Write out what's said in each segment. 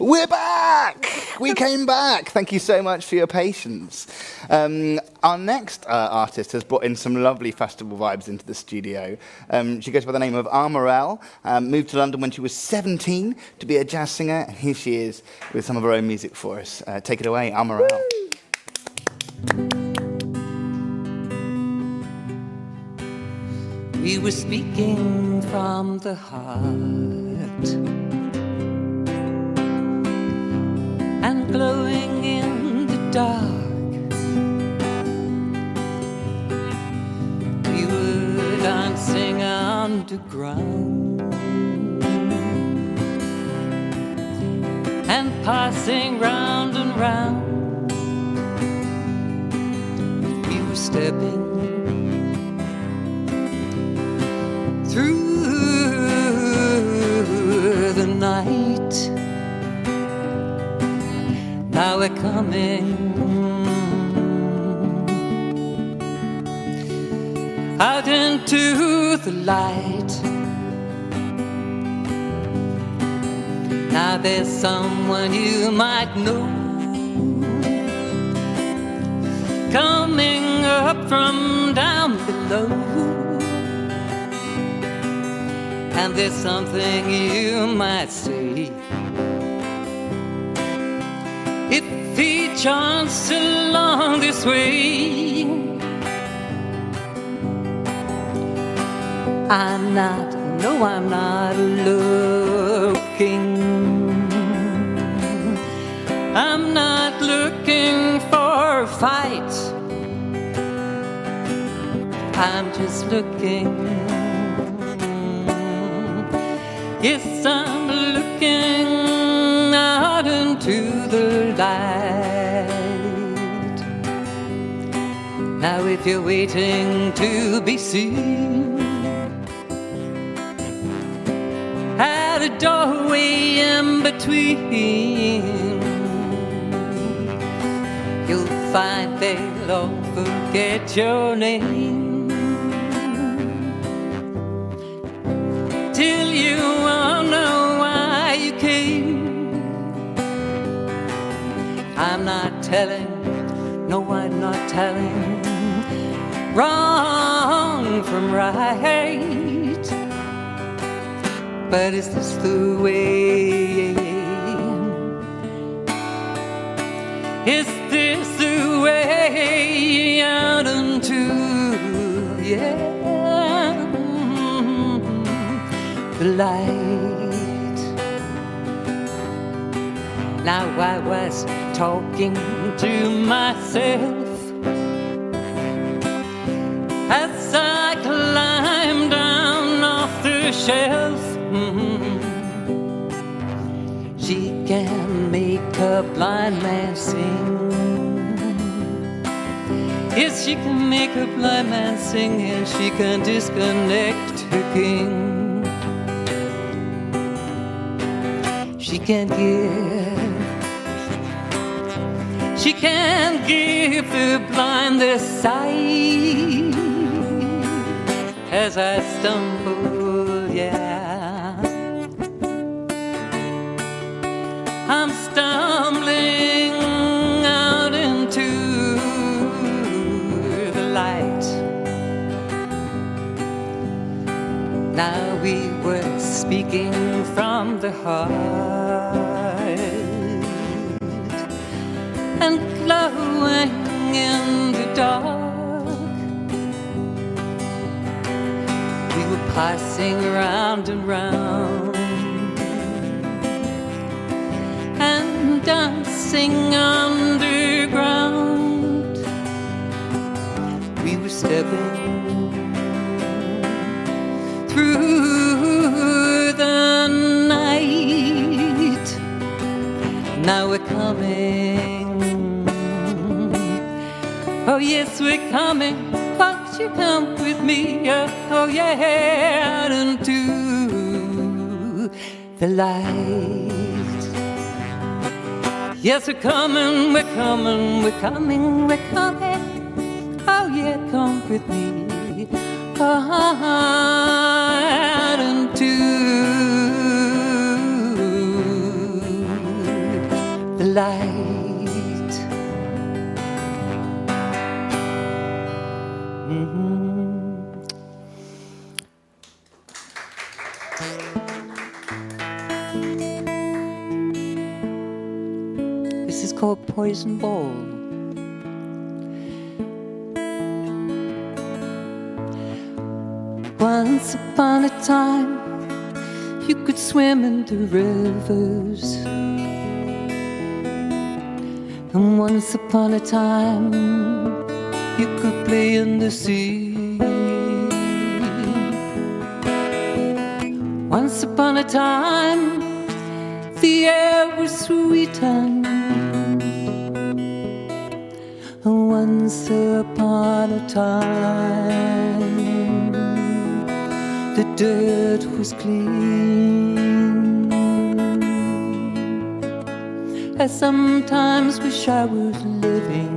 We're back! We came back. Thank you so much for your patience. Our next artist has brought in some lovely festival vibes into the studio. She goes by the name of Humorous, moved to London when she was 17 to be a jazz singer, and here she is with some of her own music for us. Take it away, Humorous. We were speaking from the heart and glowing in the dark. We were dancing underground and passing round and round. We were stepping through the night. Now we're coming out into the light. Now there's someone you might know coming up from down below. And there's something you might say if he chanced along this way. I'm not looking. I'm not looking for a fight. I'm just looking. Yes, I'm looking out into the light. Now if you're waiting to be seen at a doorway in between, you'll find they'll all forget your name till you know why you came. I'm not telling, no, I'm not telling wrong from right. But is this the way? Is this the way out into, the light? Now I was talking to myself as I climbed down off the shelf. She can make a blind man sing. Yes, she can make a blind man sing, and she can disconnect her king. She can give the blind their sight. As I stumble, I'm stumbling out into the light. Now we were speaking from the heart and glowing in the dark. We were passing round and round and dancing underground. We were stepping through the night. Now we're coming. Oh yes, we're coming. Won't you come with me? Oh yeah, out into the light. Yes, we're coming, we're coming, we're coming, we're coming. Oh yeah, come with me. Out into This is called Poison Ball. Once upon a time, you could swim in the rivers. And once upon a time, you could play in the sea. Once upon a time, the air was sweet and once upon a time, the dirt was clean. I sometimes wish I was living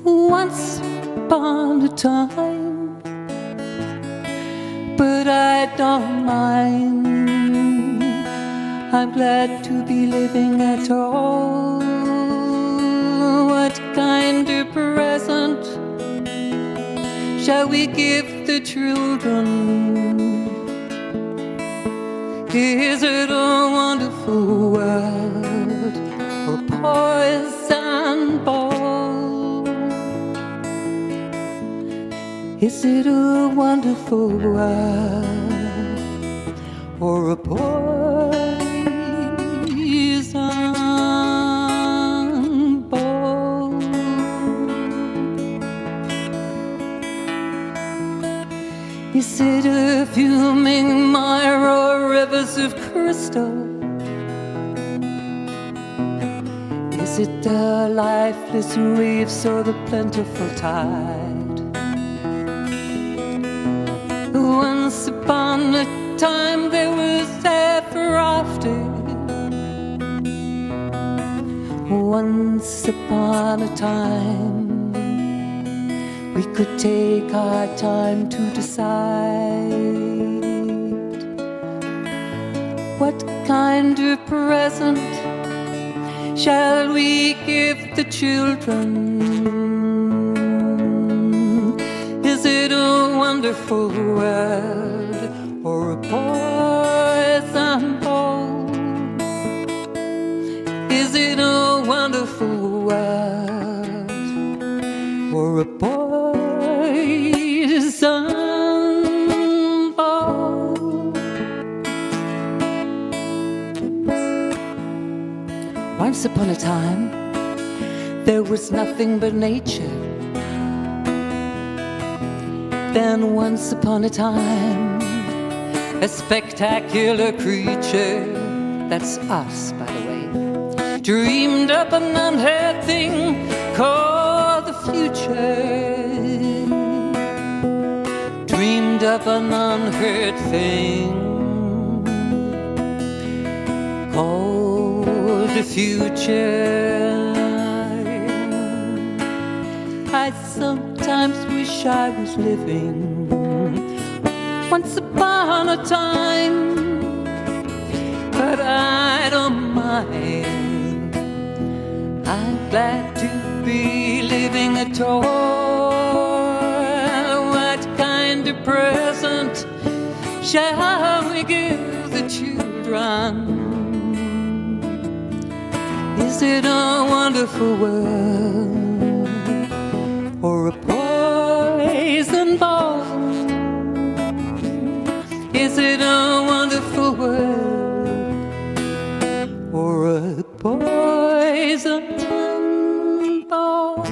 once upon a time, but I don't mind. I'm glad to be living at all. What kind of present shall we give the children? Is it a wonderful world or poison ball? Is it a wonderful world or a poison ball? Is it a fuming mire or rivers of crystal? Is it the lifeless reefs or the plentiful tide? Once upon a time there was ever after. Once upon a time we could take our time to decide what kind of present shall we give the children? Is it a wonderful world or a poison ball? Is it a wonderful world or a poison ball? Once upon a time, there was nothing but nature. Then once upon a time, a spectacular creature, that's us, by the way, dreamed up an unheard thing called the future. Dreamed up an unheard thing called the future. I sometimes wish I was living once upon a time, but I don't mind. I'm glad to be living at all. What kind of present shall we give the children? Is it a wonderful world or a poison ball? Is it a wonderful world or a poison ball?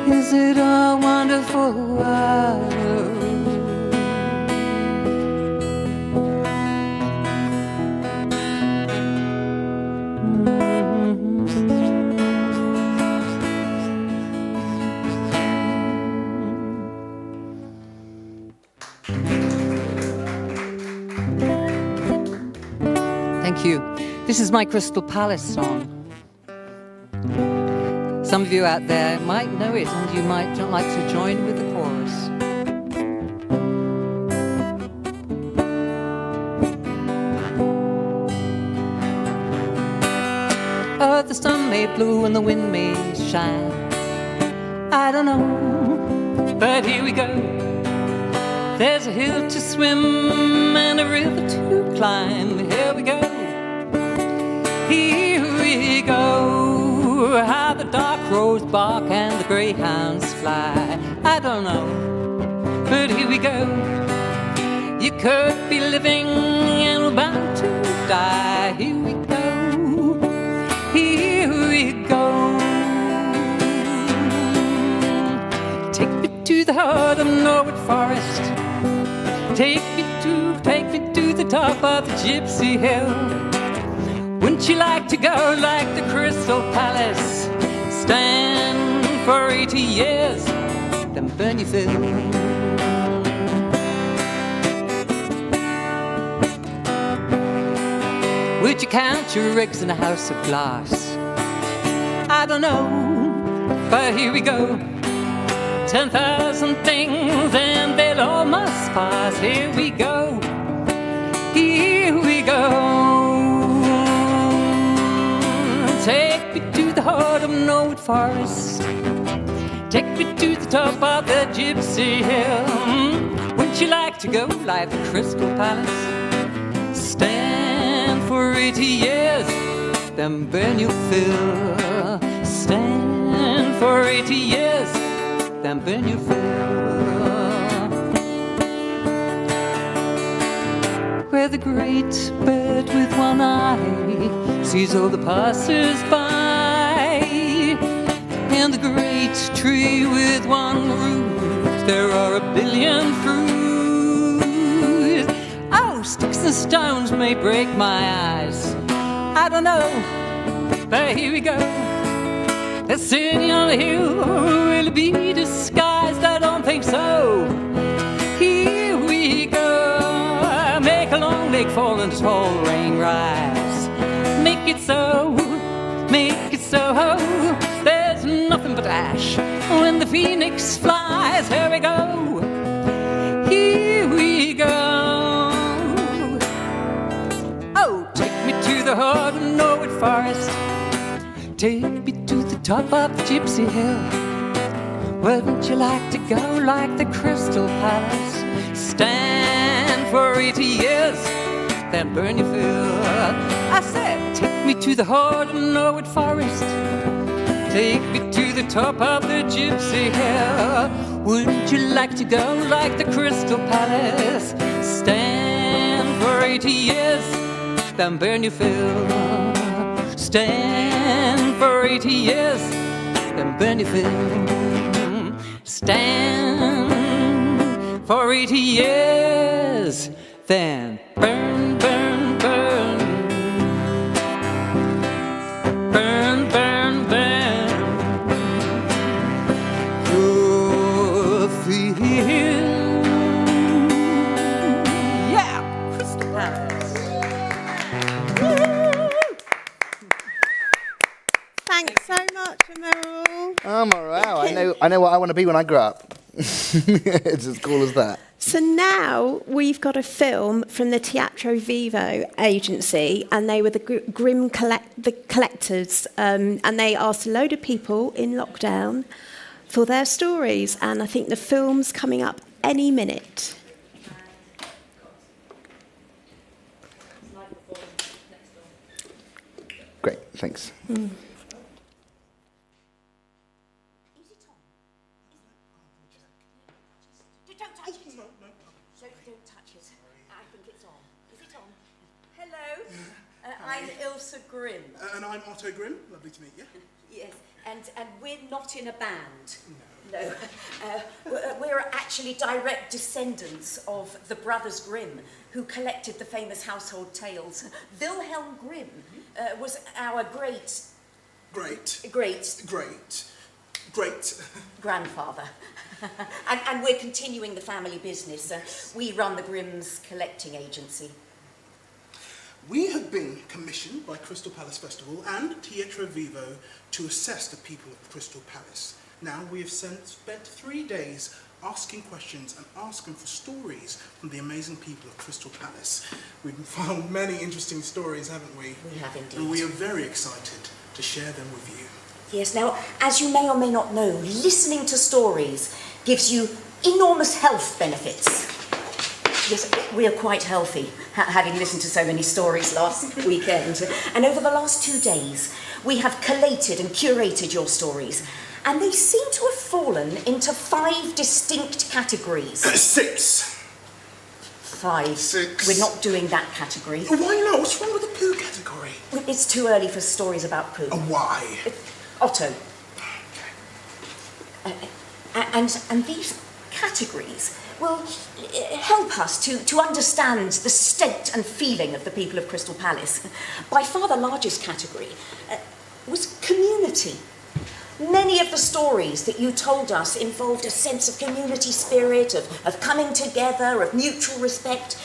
Is it a wonderful world? Thank you. This is my Crystal Palace song. Some of you out there might know it, and you might like to join with the chorus. Oh, the sun may blow and the wind may shine. I don't know, but here we go. There's a hill to swim and a river to climb. Here we go. Here we go. How the dark crows bark and the greyhounds fly. I don't know, but here we go. You could be living and we're bound to die. Here we go. Here we go. Take me to the heart of Norwood Forest. Take me to the top of the Gypsy Hill. Wouldn't you like to go like the Crystal Palace? Stand for 80 years, then burn your fill. Would you count your eggs in a house of glass? I don't know, but here we go. 10,000 things and they'll all must pass. Here we go. Here we go. Take me to the heart of Norwood Forest. Take me to the top of the Gypsy Hill. Wouldn't you like to go like the Crystal Palace? Stand for 80 years, then burn your fill. Stand for 80 years, then burn your fill. Where the great bird with one eye sees all the passers-by, and the great tree with one root, there are a billion fruits. Oh, sticks and stones may break my eyes, I don't know, but here we go. The city on the hill will it be disguised? I don't think so. Here we go. Make a long lake fall and tall rain rise. Make it so, make it so. There's nothing but ash when the phoenix flies. Here we go. Here we go. Oh, take me to the heart of Norwood Forest. Take me to the top of the Gypsy Hill. Wouldn't you like to go like the Crystal Palace? Stand for 80 years, then burn your fill. I said, take me to the heart of Norwood Forest. Take me to the top of the Gypsy Hill. Wouldn't you like to go like the Crystal Palace? Stand for 80 years, then burn your fill. Stand for 80 years, then burn your fill. Stand for 80 years, then burn, burn, burn. Burn, burn, burn. Your fill. Yeah, Crystal Palace. Thanks so much, Emerald. Oh, morale. I know what I want to be when I grow up. It's as cool as that. So now we've got a film from the Teatro Vivo agency, and they were the Grimm collectors, and they asked a load of people in lockdown for their stories, and I think the film's coming up any minute. Great, thanks. Don't touch it. I think it's on. Is it on? Hello, I'm Ilse Grimm. And I'm Otto Grimm. Lovely to meet you. Yes, and we're not in a band. No. We're actually direct descendants of the Brothers Grimm, who collected the famous household tales. Wilhelm Grimm was our great grandfather. And we're continuing the family business. We run the Grimm's collecting agency. We have been commissioned by Crystal Palace Festival and Teatro Vivo to assess the people of Crystal Palace. Now, we have spent 3 days asking questions and asking for stories from the amazing people of Crystal Palace. We've found many interesting stories, haven't we? We have indeed. And we are very excited to share them with you. Yes, now, as you may or may not know, listening to stories gives you enormous health benefits. Yes, we are quite healthy, having listened to so many stories last weekend. And over the last 2 days, we have collated and curated your stories. And they seem to have fallen into 5 distinct categories. 6. 5. 6. We're not doing that category. Why not? What's wrong with the poo category? It's too early for stories about poo. Why? Otto. And these categories will help us to understand the state and feeling of the people of Crystal Palace. By far the largest category was community. Many of the stories that you told us involved a sense of community spirit, of coming together, of mutual respect.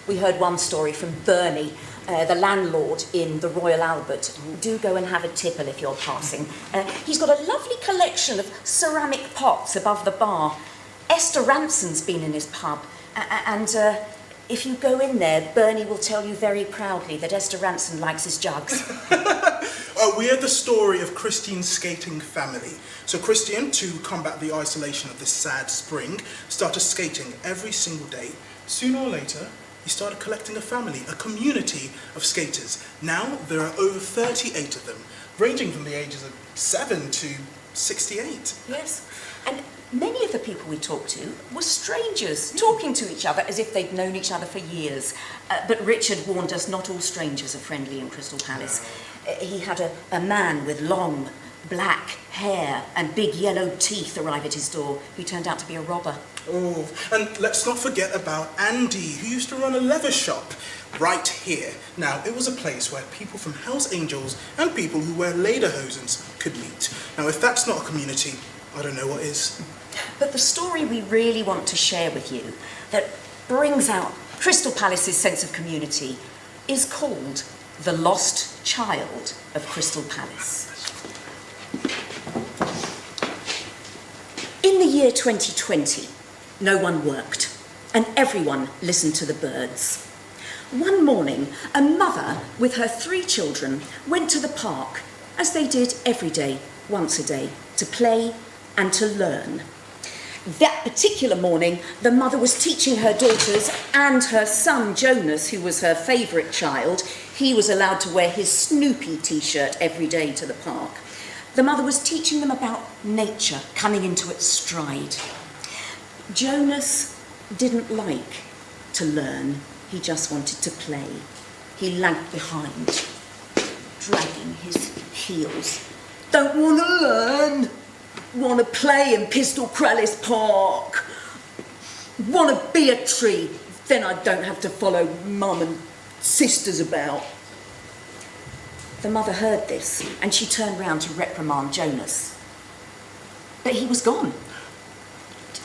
We heard one story from Bernie, the landlord in the Royal Albert. Do go and have a tipple if you're passing. He's got a lovely collection of ceramic pots above the bar. Esther Ranson's been in his pub, and if you go in there, Bernie will tell you very proudly that Esther Ranson likes his jugs. We are the story of Christian's skating family. So Christian, to combat the isolation of this sad spring, started skating every single day. Sooner or later, he started collecting a family, a community of skaters. Now there are over 38 of them, ranging from the ages of 7 to 68. Yes, and many of the people we talked to were strangers, talking to each other as if they'd known each other for years. But Richard warned us not all strangers are friendly in Crystal Palace. He had a man with long, black hair and big yellow teeth arrive at his door. He turned out to be a robber. Oh, and let's not forget about Andy, who used to run a leather shop right here. Now, it was a place where people from Hell's Angels and people who wear lederhosens could meet. Now, if that's not a community, I don't know what is. But the story we really want to share with you that brings out Crystal Palace's sense of community is called The Lost Child of Crystal Palace. In the year 2020, no one worked and everyone listened to the birds. One morning, a mother with her 3 children went to the park, as they did every day, once a day, to play and to learn. That particular morning, the mother was teaching her daughters and her son Jonas, who was her favourite child. He was allowed to wear his Snoopy t-shirt every day to the park. The mother was teaching them about nature coming into its stride. Jonas didn't like to learn, he just wanted to play. He lagged behind, dragging his heels. Don't want to learn. Want to play in Pistol Krellis Park. Want to be a tree. Then I don't have to follow mum and sisters about. The mother heard this and she turned round to reprimand Jonas. But he was gone.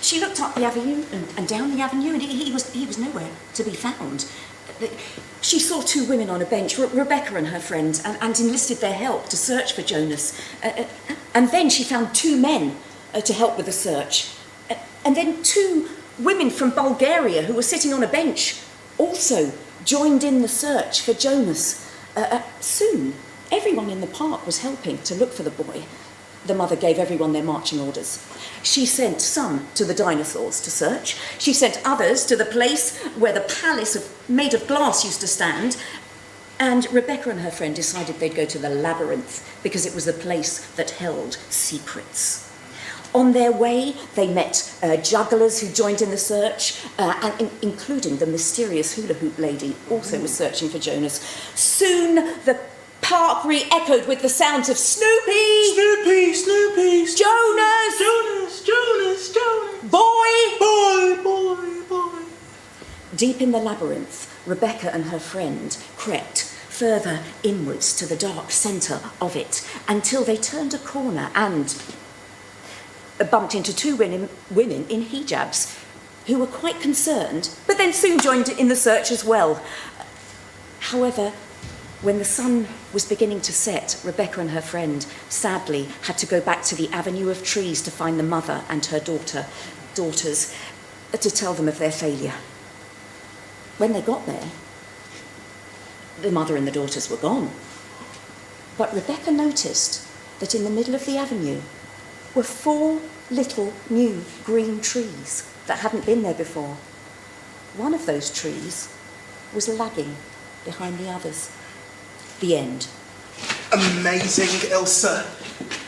She looked up the avenue and down the avenue and he was nowhere to be found. She saw 2 women on a bench, Rebecca and her friend, and enlisted their help to search for Jonas. And then she found 2 men to help with the search. And then 2 women from Bulgaria who were sitting on a bench also joined in the search for Jonas. Soon, everyone in the park was helping to look for the boy. The mother gave everyone their marching orders. She sent some to the dinosaurs to search. She sent others to the place where the palace made of glass used to stand. And Rebecca and her friend decided they'd go to the labyrinth because it was the place that held secrets. On their way, they met jugglers who joined in the search, including the mysterious hula hoop lady, also was searching for Jonas. Soon, the park re-echoed with the sounds of Snoopy! Snoopy, Snoopy, Snoopy. Jonas! Jonas, Jonas, Jonas. Boy! Boy, boy, boy. Deep in the labyrinth, Rebecca and her friend crept further inwards to the dark centre of it until they turned a corner and bumped into 2 women in hijabs who were quite concerned, but then soon joined in the search as well. However, when the sun was beginning to set, Rebecca and her friend sadly had to go back to the avenue of trees to find the mother and her daughters, to tell them of their failure. When they got there, the mother and the daughters were gone. But Rebecca noticed that in the middle of the avenue were 4 little new green trees that hadn't been there before. One of those trees was lagging behind the others. The end. Amazing, Elsa.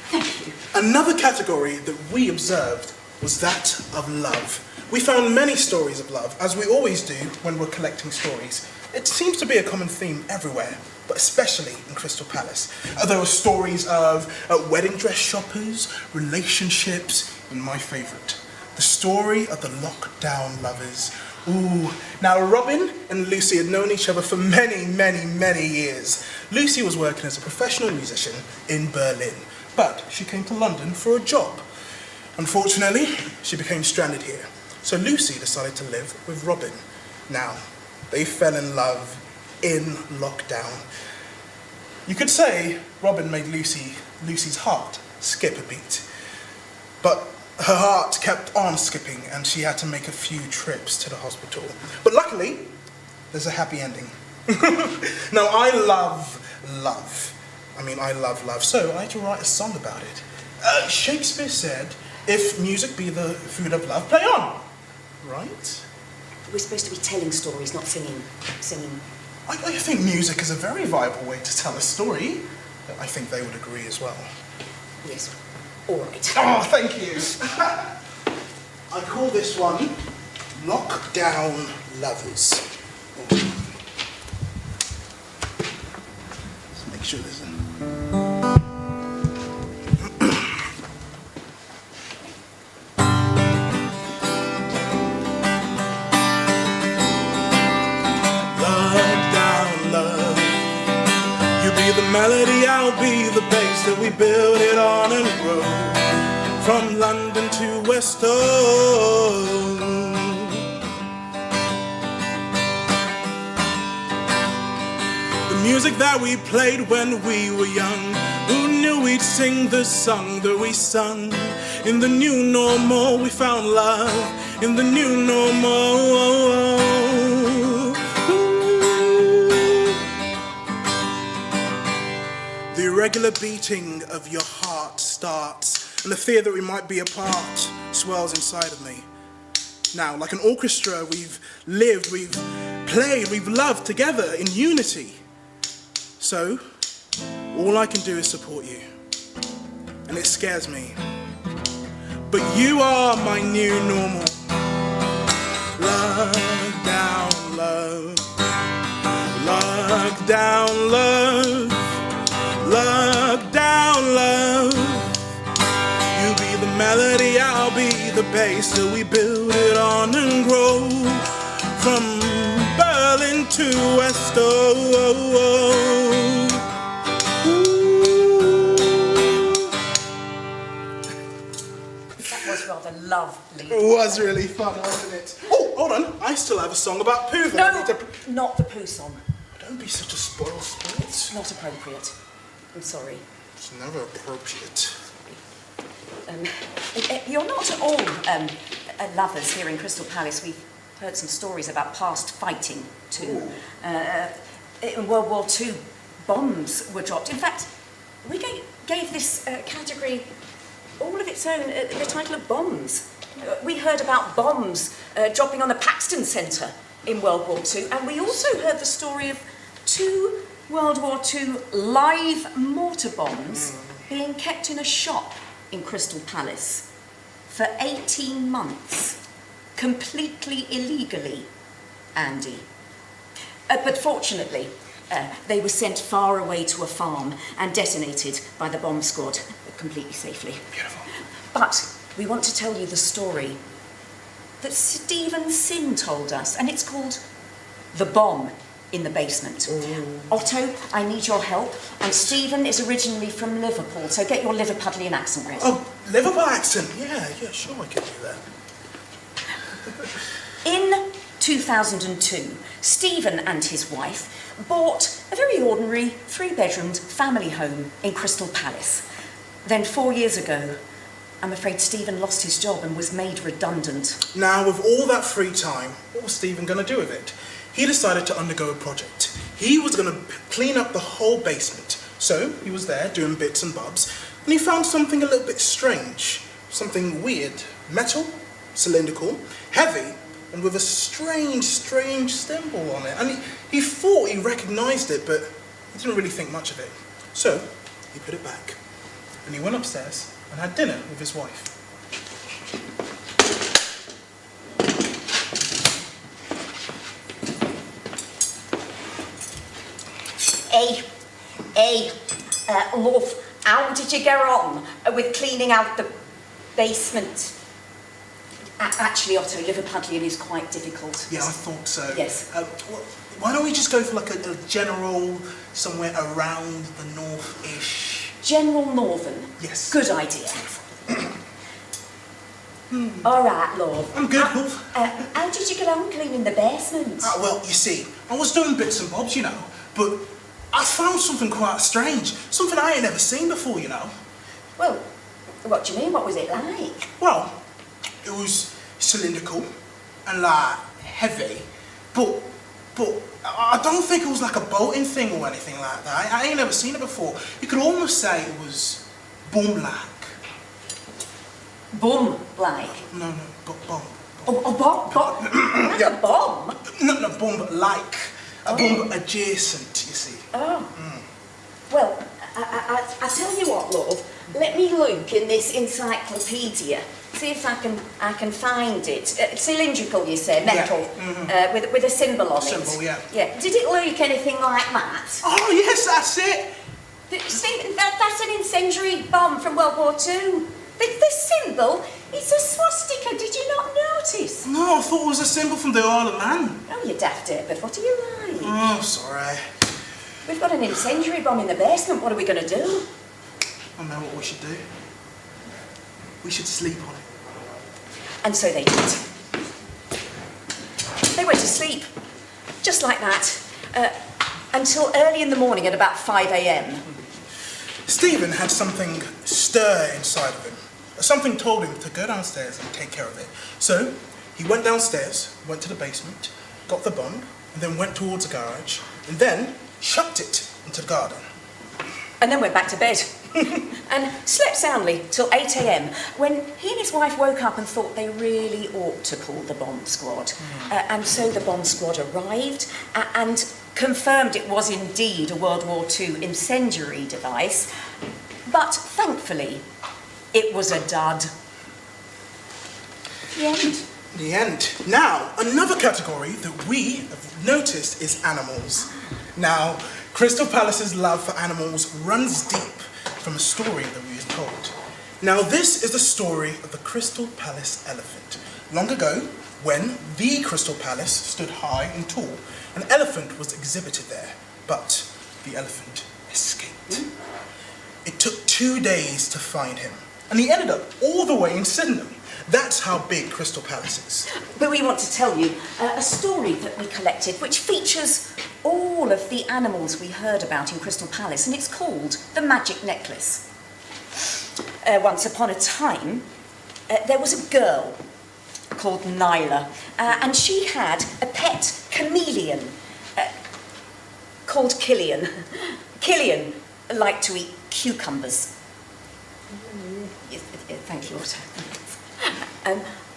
Thank you. Another category that we observed was that of love. We found many stories of love, as we always do when we're collecting stories. It seems to be a common theme everywhere, but especially in Crystal Palace. There were stories of wedding dress shoppers, relationships, and my favourite, the story of the lockdown lovers. Ooh, now Robin and Lucy had known each other for many, many, many years. Lucy was working as a professional musician in Berlin, but she came to London for a job. Unfortunately, she became stranded here, so Lucy decided to live with Robin. Now, they fell in love in lockdown. You could say Robin made Lucy's heart skip a beat, but her heart kept on skipping and she had to make a few trips to the hospital. But luckily, there's a happy ending. Now, I love love. I love love, so I had to write a song about it. Shakespeare said, if music be the food of love, play on, right? We're supposed to be telling stories, not singing. I think music is a very viable way to tell a story. I think they would agree as well. Yes, all right. Oh, thank you. I call this one Lockdown Lovers. Let's make sure there's a... The melody, I'll be the base that we build it on and grow. From London to West End. The music that we played when we were young. Who knew we'd sing the song that we sung? In the new normal, we found love. In the new normal. The irregular beating of your heart starts, and the fear that we might be apart swells inside of me. Now, like an orchestra, we've lived, we've played, we've loved together in unity. So, all I can do is support you. And it scares me. But you are my new normal. Lockdown love. Lockdown love. Lockdown love. You be the melody, I'll be the bass that we build it on and grow. From Berlin to West End. That was rather lovely. It was really fun, wasn't it? Oh, hold on. I still have a song about poo. No, not the poo song. Don't be such a spoiled sport. Not appropriate. I'm sorry. It's never appropriate. You're not all lovers here in Crystal Palace. We've heard some stories about past fighting too. In World War II, bombs were dropped. In fact, we gave this category all of its own, the title of bombs. We heard about bombs dropping on the Paxton Centre in World War II, and we also heard the story of 2 World War II live mortar bombs being kept in a shop in Crystal Palace for 18 months, completely illegally, Andy. But fortunately, they were sent far away to a farm and detonated by the bomb squad completely safely. Beautiful. But we want to tell you the story that Stephen Sin told us, and it's called The Bomb in the Basement. Otto, I need your help. And Stephen is originally from Liverpool, so get your Liverpudlian accent ready. Oh, Liverpool accent. Yeah, sure, I can do that. In 2002, Stephen and his wife bought a very ordinary 3-bedroomed family home in Crystal Palace. Then 4 years ago, I'm afraid Stephen lost his job and was made redundant. Now, with all that free time, what was Stephen going to do with it? He decided to undergo a project. He was going to clean up the whole basement So he was there doing bits and bobs, and he found something a little bit strange, something weird, metal, cylindrical, heavy, and with a strange symbol on it. And he thought he recognised it, but he didn't really think much of it. So he put it back, and he went upstairs and had dinner with his wife. Hey, love, how did you get on with cleaning out the basement? Actually, Otto, Liverpudlian is quite difficult. Yeah, I thought so. Yes. Well, why don't we just go for like a general, somewhere around the north-ish? General Northern? Yes. Good idea. All right, love. I'm good, love. How did you get on cleaning the basement? Well, you see, I was doing bits and bobs, you know, but I found something quite strange, something I ain't never seen before, you know. Well, what do you mean? What was it like? Well, it was cylindrical and like heavy, but I don't think it was like a boating thing or anything like that. I ain't never seen it before. You could almost say it was bum-like. Bum-like? No, but bum. Oh, bomb? Like Yeah. a bomb? No, bum, but like. A bum, but adjacent, you see. Oh. Well, I tell you what, love. Let me look in this encyclopedia. See if I can find it. Cylindrical, you say, metal, Yeah. with a symbol on it. Symbol, yeah. Yeah. Did it look anything like that? Oh, yes, that's it. See, that's an incendiary bomb from World War II. The symbol, it's a swastika. Did you not notice? No, I thought it was a symbol from the Isle of Man. Oh, you daft David. What are you like? Oh, sorry. We've got an incendiary bomb in the basement. What are we going to do? I know what we should do. We should sleep on it. And so they did. They went to sleep, just like that, until early in the morning at about 5 a.m. Stephen had something stir inside of him. Something told him to go downstairs and take care of it. So he went downstairs, went to the basement, got the bomb, and then went towards the garage, and then chucked it into the garden. And then went back to bed. And slept soundly till 8 a.m. when he and his wife woke up and thought they really ought to call the bomb squad. And so the bomb squad arrived and confirmed it was indeed a World War II incendiary device. But thankfully, it was a dud. The end. The end. Now, another category that we have noticed is animals. Now, Crystal Palace's love for animals runs deep from a story that we have told. Now, this is the story of the Crystal Palace elephant. Long ago, when the Crystal Palace stood high and tall, an elephant was exhibited there, but the elephant escaped. It took 2 days to find him, and he ended up all the way in Sydenham. That's how big Crystal Palace is. But we want to tell you a story that we collected which features all of the animals we heard about in Crystal Palace, and it's called The Magic Necklace. Once upon a time, there was a girl called Nyla, and she had a pet chameleon called Killian. Killian liked to eat cucumbers. Thank you, Otto.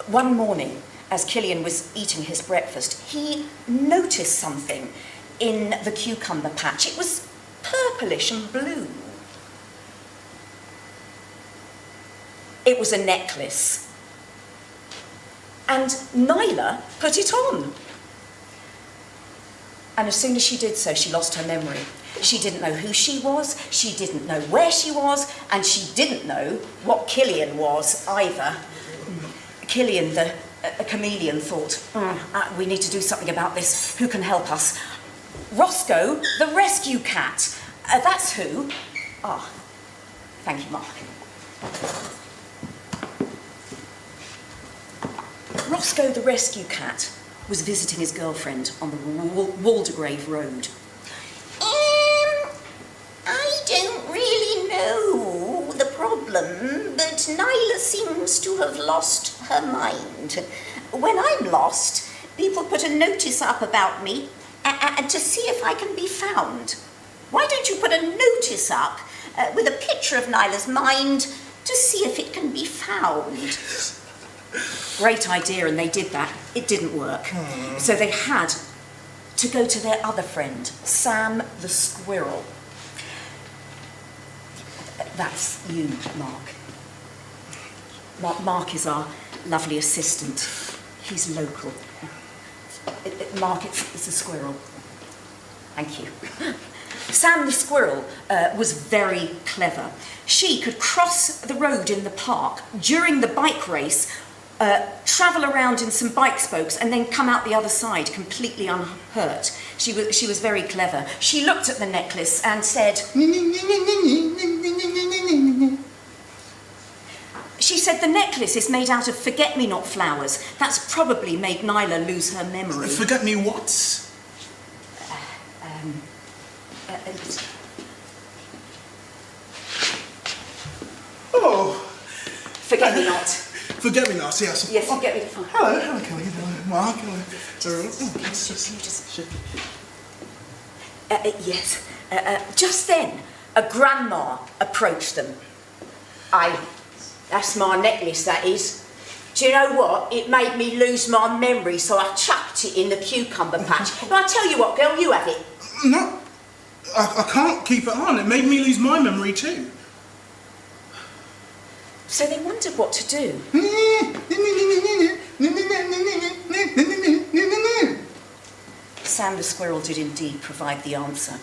One morning, as Killian was eating his breakfast, he noticed something in the cucumber patch. It was purplish and blue. It was a necklace. And Nyla put it on. And as soon as she did so, she lost her memory. She didn't know who she was, she didn't know where she was, and she didn't know what Killian was either. Killian, the chameleon, thought, we need to do something about this. Who can help us? Roscoe, the rescue cat. That's who. Thank you, Mark. Roscoe, the rescue cat, was visiting his girlfriend on the Waldegrave Road. I don't really know the problem, but Nyla seems to have lost her mind. When I'm lost, people put a notice up about me to see if I can be found. why don't you put a notice up with a picture of Nyla's mind to see if it can be found? Great idea, and they did that. It didn't work. So they had to go to their other friend, Sam the squirrel. That's you, Mark. Mark is our lovely assistant. He's local. Mark, it's a squirrel. Thank you. Sam the squirrel was very clever. She could cross the road in the park during the bike race, travel around in some bike spokes, and then come out the other side completely unhurt. She was very clever. She looked at the necklace and said... She said the necklace is made out of forget-me-not flowers. That's probably made Nyla lose her memory. Forget-me-whats? Oh. Forget-me-not. Forget-me-not, yes. Yes, forget-me-not. Hello, Kelly. Mark. Hello. Yes. Just then, a grandma approached them. That's my necklace, that is. Do you know what? It made me lose my memory, so I chucked it in the cucumber patch. But I tell you what, girl, you have it. No, I can't keep it on. It made me lose my memory too. So they wondered what to do. Sam the squirrel did indeed provide the answer.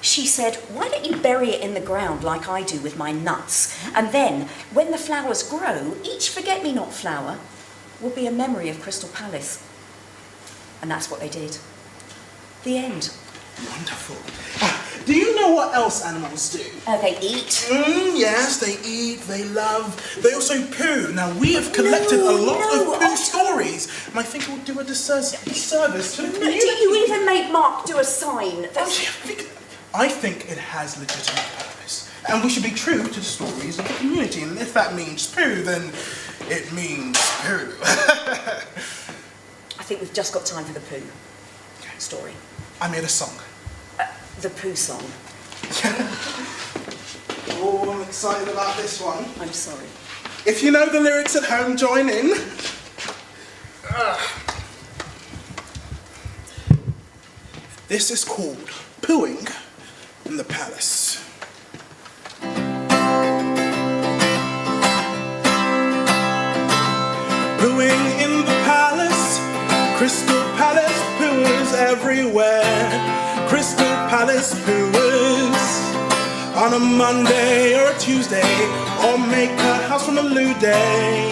She said, why don't you bury it in the ground like I do with my nuts? And then, when the flowers grow, each forget-me-not flower will be a memory of Crystal Palace. And that's what they did. The end. Wonderful. Do you know what else animals do? They eat. Yes, they eat, they love, they also poo. Now, we have collected a lot of poo stories, and I think it would do a disservice to the community. Do you even make Mark do a sign? I think it has legitimate purpose, and we should be true to the stories of the community, and if that means poo, then it means poo. I think we've just got time for the poo story. I made a song. The poo song. Oh, I'm excited about this one. I'm sorry. If you know the lyrics at home, join in. This is called Pooing in the Palace. Pooing in the palace, Crystal Palace pooers everywhere. Crystal Palace pooers on a Monday or a Tuesday, or make her house from a loo day.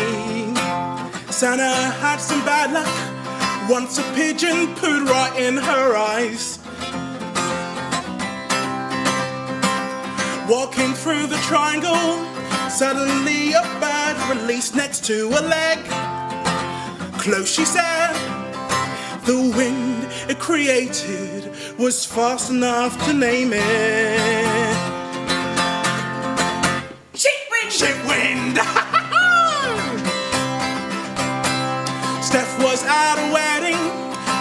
Santa had some bad luck. Once a pigeon pooed right in her eyes. Walking through the triangle, suddenly a bird released next to a leg. Close, she said, the wind it created was fast enough to name it. Shit wind! Shit wind! Steph was at a wedding,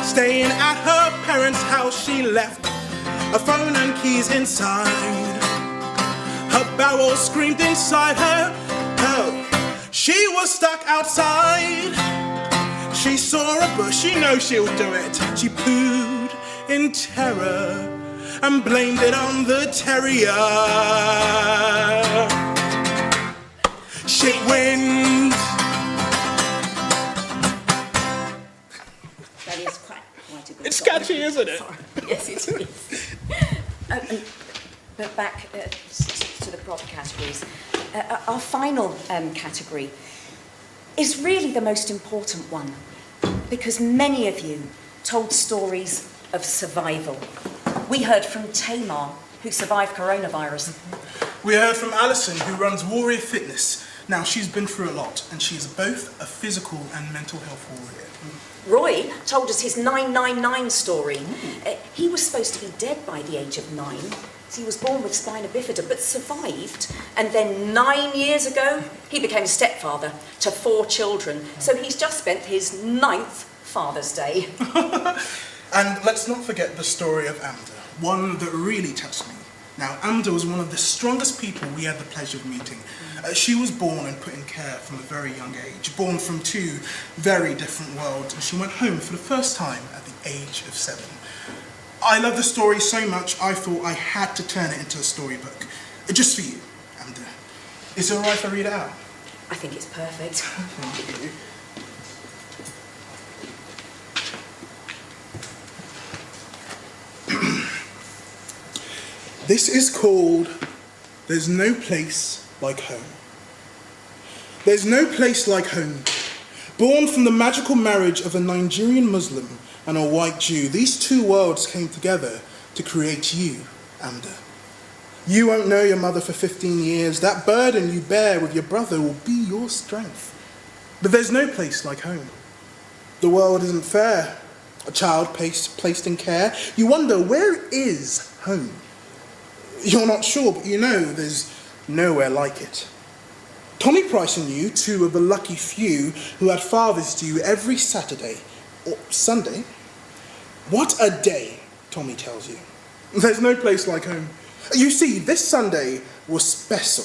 staying at her parents' house. She left a phone and keys inside. Her barrel screamed inside her. Oh, she was stuck outside. She saw a bush, she knows she'll do it. She pooed in terror and blamed it on the terrier. Shit wind. That is quite a good It's song. catchy, isn't it? Sorry. Yes, it is. But back to the proper categories. Our final category is really the most important one, because many of you told stories of survival. We heard from Tamar, who survived coronavirus. We heard from Alison, who runs Warrior Fitness. Now, she's been through a lot, and she's both a physical and mental health warrior. Roy told us his 999 story. He was supposed to be dead by the age of 9. He was born with spina bifida, but survived. And then 9 years ago, he became a stepfather to 4 children. So he's just spent his 9th Father's Day. And let's not forget the story of Amanda, one that really touched me. Now, Amanda was one of the strongest people we had the pleasure of meeting. She was born and put in care from a very young age, born from two very different worlds, and she went home for the first time at the age of 7. I love the story so much, I thought I had to turn it into a storybook. Just for you, Amanda. Is it alright if I read it out? I think it's perfect. Thank you. This is called There's No Place Like Home. There's no place like home. Born from the magical marriage of a Nigerian Muslim and a white Jew, these two worlds came together to create you, Amanda. You won't know your mother for 15 years. That burden you bear with your brother will be your strength. But there's no place like home. The world isn't fair. A child placed in care. You wonder, where is home? You're not sure, but you know there's nowhere like it. Tommy Price and you, two of the lucky few who had fathers due every Saturday or Sunday. What a day, Tommy tells you. There's no place like home. You see, this Sunday was special.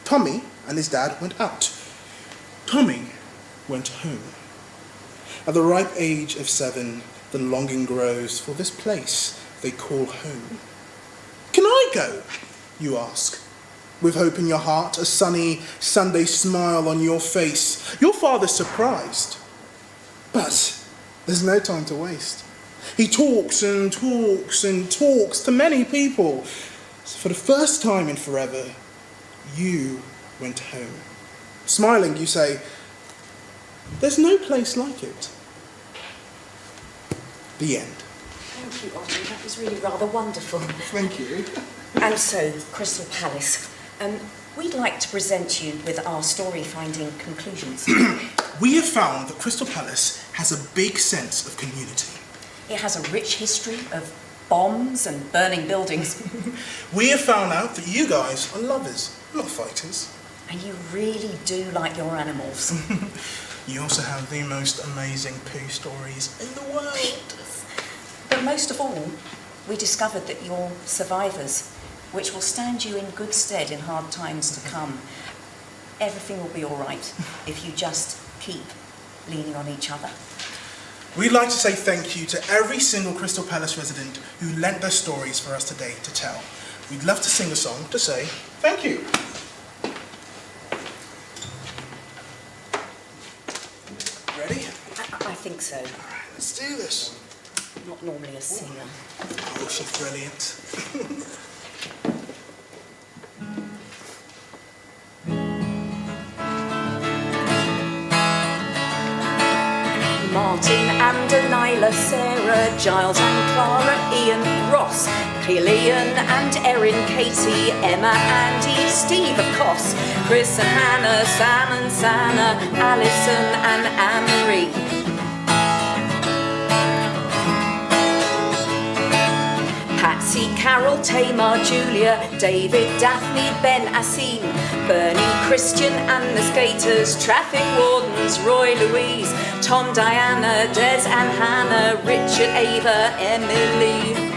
Tommy and his dad went out. Tommy went home. At the ripe age of 7, the longing grows for this place they call home. Can I go? You ask, with hope in your heart, a sunny Sunday smile on your face. Your father's surprised, but there's no time to waste. He talks and talks and talks to many people. So for the first time in forever, you went home. Smiling, you say, there's no place like it. The end. Thank you, Ollie. That was really rather wonderful. Thank you. And so, Crystal Palace, we'd like to present you with our story-finding conclusions. We have found that Crystal Palace has a big sense of community. It has a rich history of bombs and burning buildings. We have found out that you guys are lovers, not fighters. And you really do like your animals. You also have the most amazing poo stories in the world. But most of all, we discovered that you're survivors, which will stand you in good stead in hard times to come. Everything will be all right if you just keep leaning on each other. We'd like to say thank you to every single Crystal Palace resident who lent their stories for us today to tell. We'd love to sing a song to say thank you. Ready? I think so. All right, let's do this. Not normally a singer. Oh, she's brilliant. Martin and Delilah, Sarah, Giles and Clara, Ian, Ross, Killian and Erin, Katie, Emma, Andy, Steve, of course, Chris and Hannah, Sam and Sanna, Alison and Anne-Marie. Patsy, Carol, Tamar, Julia, David, Daphne, Ben, Asim, Bernie, Christian and the skaters, traffic wardens, Roy, Louise, Tom, Diana, Des and Hannah, Richard, Ava, Emily.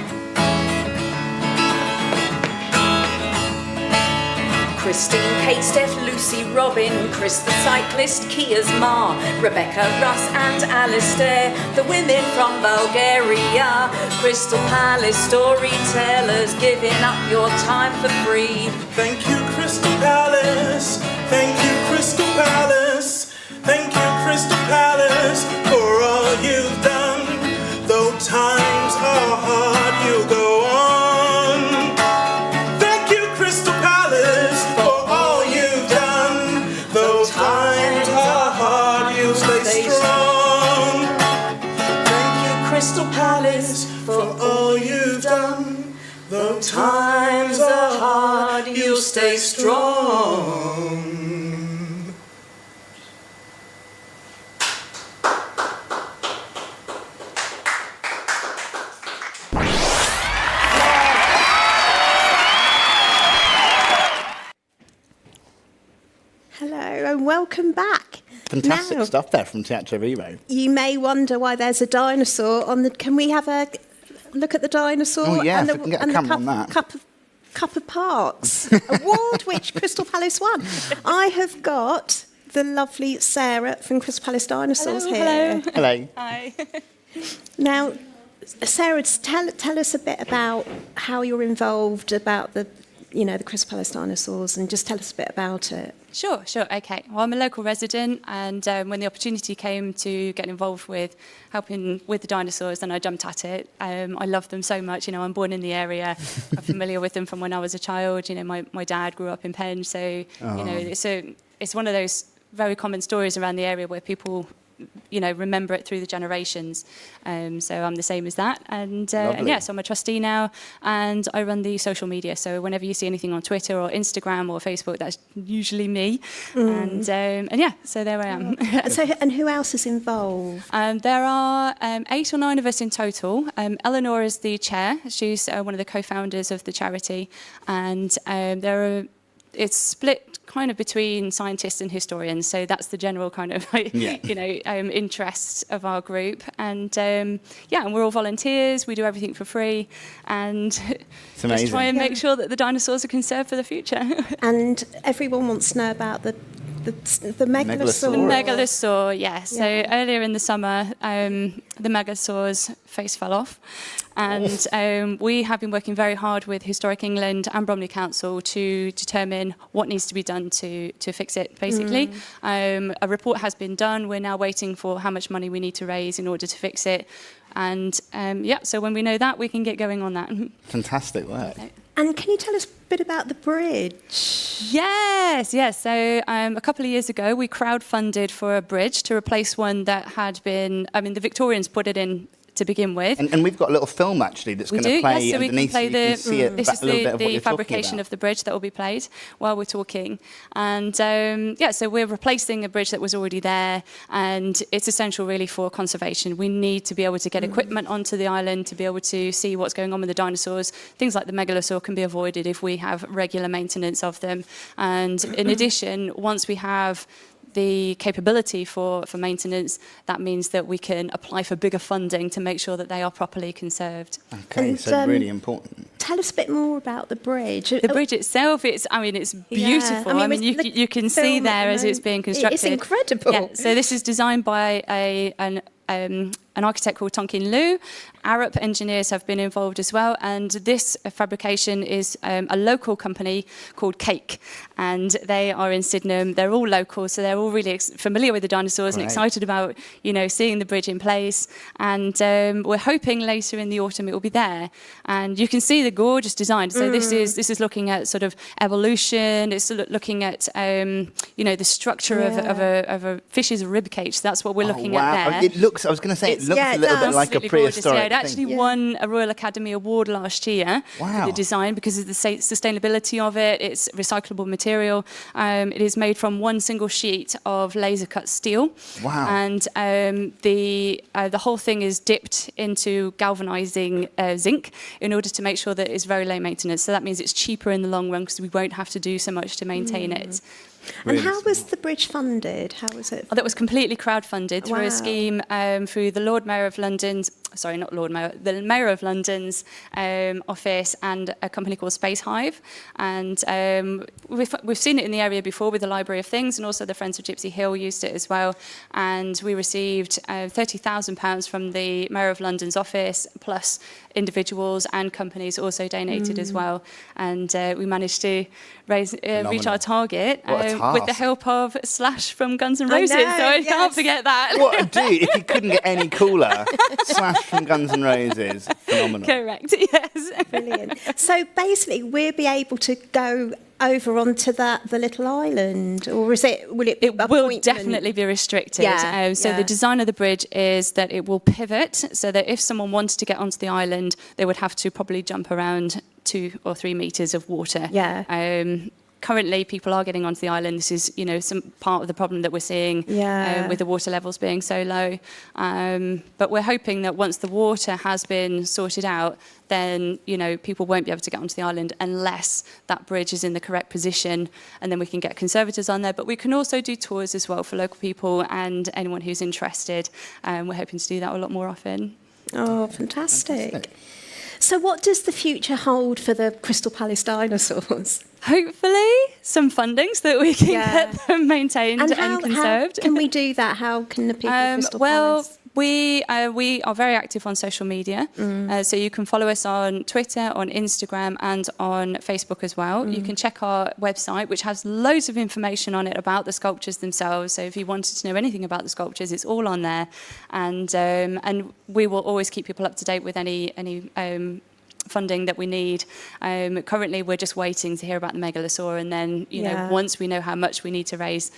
Christine, Kate, Steph, Lucy, Robin, Chris the cyclist, Kia's Ma, Rebecca, Russ and Alistair, the women from Bulgaria, Crystal Palace storytellers, giving up your time for free. Thank you, Crystal Palace. Thank you, Crystal Palace. Thank you, Crystal Palace, for all you've done. Though times are hard, you'll go on. Thank you, Crystal Palace, for all you've done. Though times are hard, you'll stay strong. Thank you, Crystal Palace, for all you've done. Though times are hard, you'll stay strong. Hello and welcome back. Fantastic Now, stuff there from Teatro Vivo. you may wonder why there's a dinosaur on the... Can we have a look at the dinosaur Oh, yeah, and if the, we can get a and the camera on that. cup of parts award, which Crystal Palace won. I have got the lovely Sarah from Crystal Palace Dinosaurs here. Hello. Hi. Now, Sarah, tell us a bit about how you're involved about the Crystal Palace Dinosaurs, and just tell us a bit about it. Sure. Okay. Well, I'm a local resident, and when the opportunity came to get involved with helping with the dinosaurs, then I jumped at it. I love them so much. I'm born in the area. I'm familiar with them from when I was a child. My dad grew up in Penge, so it's one of those very common stories around the area where people remember it through the generations. So I'm the same as that. And so I'm a trustee now, and I run the social media. So whenever you see anything on Twitter or Instagram or Facebook, that's usually me. And so there I am. And who else is involved? There are 8 or 9 of us in total. Eleanor is the chair. She's one of the co-founders of the charity. And it's split kind of between scientists and historians, so that's the general kind of interest of our group. And and we're all volunteers. We do everything for free, and just try and make sure that the dinosaurs are conserved for the future. And everyone wants to know about the megalosaur. The megalosaur, yes. So earlier in the summer, the megalosaur's face fell off, and we have been working very hard with Historic England and Bromley Council to determine what needs to be done to fix it, basically. A report has been done. We're now waiting for how much money we need to raise in order to fix it. And so when we know that, we can get going on that. Fantastic work. And can you tell us a bit about the bridge? Yes. So a couple of years ago, we crowdfunded for a bridge to replace one that had been, the Victorians put it in to begin with. And we've got a little film actually that's going to play so underneath. We can play you can see it, this is a little bit of what the you're fabrication of the bridge that will be played while we're talking. And so we're replacing a bridge that was already there, and it's essential really for conservation. We need to be able to get equipment onto the island to be able to see what's going on with the dinosaurs. Things like the megalosaur can be avoided if we have regular maintenance of them. And in addition, once we have the capability for maintenance, that means that we can apply for bigger funding to make sure that they are properly conserved. Okay, And, so really important. Tell us a bit more about the bridge. The bridge itself, it's beautiful. Yeah. You can see there as it's being constructed. It's incredible. Yeah, so this is designed by an architect called Tonkin Liu. Arup engineers have been involved as well, and this fabrication is a local company called Cake, and they are in Sydenham. They're all local, so they're all really familiar with the dinosaurs and excited about seeing the bridge in place. And we're hoping later in the autumn it will be there. And you can see the gorgeous design. So this is looking at sort of evolution. It's looking at the structure of a fish's rib cage. So that's what we're looking at there. It looks. I was going to say it looks a little bit like a prehistoric thing. It actually won a Royal Academy Award last year for the design because of the sustainability of it. It's recyclable material. It is made from one single sheet of laser cut steel. Wow. And the whole thing is dipped into galvanizing zinc in order to make sure that it's very low maintenance. So that means it's cheaper in the long run because we won't have to do so much to maintain it. And how was the bridge funded? How was it? That was completely crowdfunded through a scheme through the Lord Mayor of London's, the Mayor of London's office and a company called Space Hive. And we've seen it in the area before with the Library of Things, and also the Friends of Gypsy Hill used it as well. And we received £30,000 from the Mayor of London's office, plus individuals and companies also donated as well. And we managed to reach our target with the help of Slash from Guns N' Roses. So I can't forget that. What a dude. If you couldn't get any cooler, Slash from Guns N' Roses. Phenomenal. Correct, yes. Brilliant. So basically, we'll be able to go over onto the little island, or will it be It will definitely be restricted. The design of the bridge is that it will pivot so that if someone wanted to get onto the island, they would have to probably jump around 2 or 3 meters of water. Currently, people are getting onto the island. This is, some part of the problem that we're seeing with the water levels being so low. But we're hoping that once the water has been sorted out, then, people won't be able to get onto the island unless that bridge is in the correct position, and then we can get conservators on there. But we can also do tours as well for local people and anyone who's interested. We're hoping to do that a lot more often. Oh, fantastic. So what does the future hold for the Crystal Palace dinosaurs? Hopefully, some funding so that we can get them maintained and conserved. How can we do that? How can the people of Crystal Palace? We are very active on social media, so you can follow us on Twitter, on Instagram, and on Facebook as well. You can check our website, which has loads of information on it about the sculptures themselves. So if you wanted to know anything about the sculptures, it's all on there, and we will always keep people up to date with any funding that we need. Currently, we're just waiting to hear about the megalosaur, and then once we know how much we need to raise,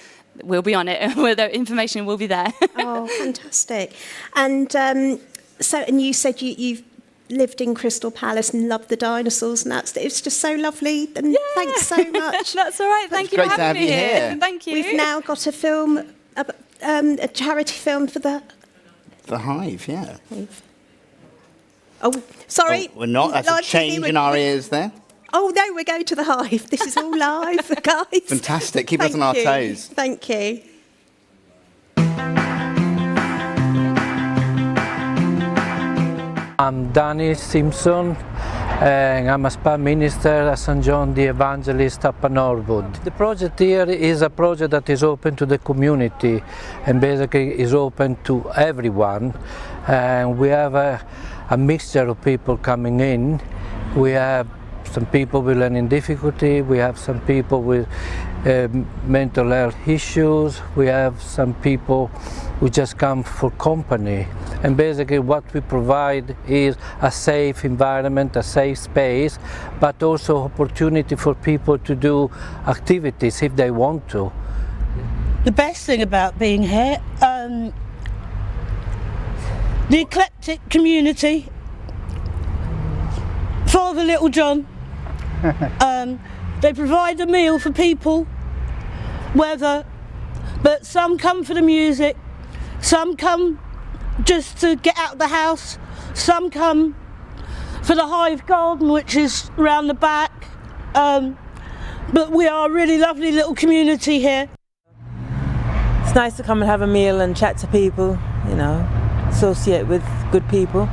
we'll be on it. The information will be there. Oh, fantastic! And and you said you've lived in Crystal Palace and loved the dinosaurs, and it's just so lovely. And thanks so much. That's all right. Thank you for having me here. Thank you. We've now got a film, a charity film for the Hive. Yeah. Oh, sorry. Oh, we're not. That's a change in our ears there. Oh, no, we're going to the Hive. This is all live, guys. Fantastic. Keep us on our toes. Thank you. I'm Danny Simpson, and I'm a spa minister at St. John the Evangelist up in Norwood. The project here is a project that is open to the community and basically is open to everyone. And we have a mixture of people coming in. We have some people with learning difficulty, we have some people with mental health issues, we have some people who just come for company. And basically what we provide is a safe environment, a safe space, but also opportunity for people to do activities if they want to. The best thing about being here, the eclectic community, Father Little John. They provide a meal for people, but some come for the music, some come just to get out of the house, some come for the Hive Garden, which is round the back. But we are a really lovely little community here. It's nice to come and have a meal and chat to people, associate with good people.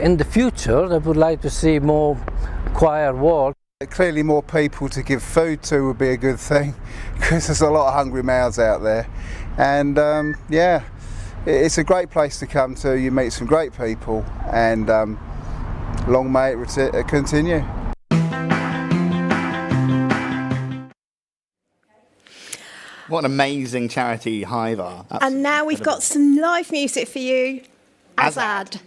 In the future, I would like to see more choir work. Clearly more people to give food to would be a good thing, because there's a lot of hungry mouths out there. And it's a great place to come to. You meet some great people, and long may it continue. What an amazing charity Hive are. And now we've got some live music for you, Azad.